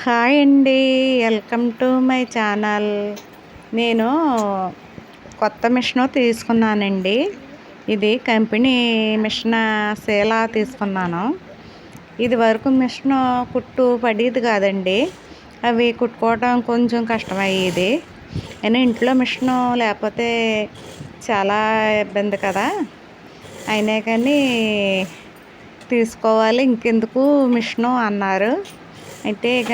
Hi అండి. Welcome to my channel. నేను కొత్త మిషను తీసుకున్నానండి. ఇది కంపెనీ మిషన్ సేలా తీసుకున్నాను. ఇది వరకు మిషను కుట్టు పడేది కాదండి. అవి కుట్టుకోవడం కొంచెం కష్టమయ్యేది. అయినా ఇంట్లో మిషను లేకపోతే చాలా ఇబ్బంది కదా. అయినా కానీ తీసుకోవాలి, ఇంకెందుకు మిషను అన్నారు. అయితే ఇక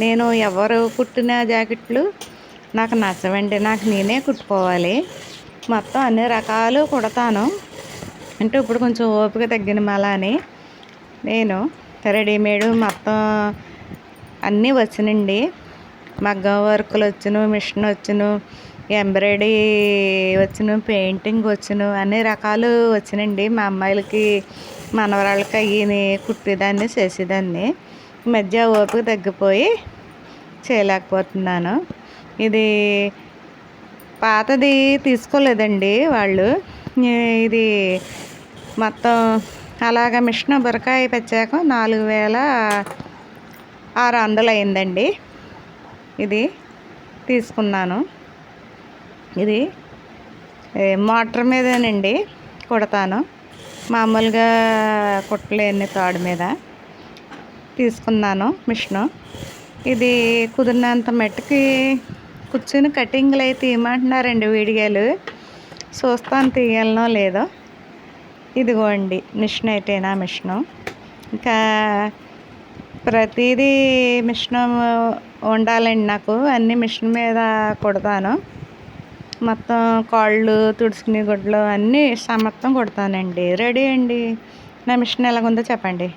నేను ఎవరు కుట్టిన జాకెట్లు నాకు నచ్చవండి. నాకు నేనే కుట్టుకోవాలి. మొత్తం అన్ని రకాలు కుడతాను. అంటే ఇప్పుడు కొంచెం ఓపిక తగ్గిన మళ్ళా అని నేను రెడీమేడ్ మొత్తం అన్నీ వచ్చునండి. మగ్గం వర్కులు వచ్చును, మిషన్ వచ్చును, ఎంబ్రాయిడరీ వచ్చును, పెయింటింగ్ వచ్చును, అన్ని రకాలు వచ్చినండి. మా అమ్మాయిలకి మనవరాళ్ళకి అయ్యి కుట్టేదాన్ని, చేసేదాన్ని. ఈ మధ్య ఓపిక తగ్గిపోయి చేయలేకపోతున్నాను. ఇది పాతది తీసుకోలేదండి వాళ్ళు. ఇది మొత్తం అలాగ మిషన్ బురకాయ పెంచాక 4600 అయిందండి. ఇది తీసుకున్నాను. ఇది మోటార్ మీదేనండి కుడతాను. మామూలుగా కుట్టలేని తాడు మీద తీసుకున్నాను మిషను. ఇది కుదిరినంత మట్టుకి కూర్చుని కటింగ్లు అయితే తీయమంటున్నారండి వీడియోలు. చూస్తాను తీయలనో లేదో. ఇదిగోండి మిషన్ అయితేనా మిషను. ఇంకా ప్రతిదీ మిషను ఉండాలండి నాకు. అన్ని మిషన్ మీద కుడతాను. మొత్తం కాళ్ళు, తుడుచుకునే గుడ్లు అన్నీ సమస్తం కుడతానండి. రెడీ అండి. నా మిషన్ ఎలాగుందో చెప్పండి.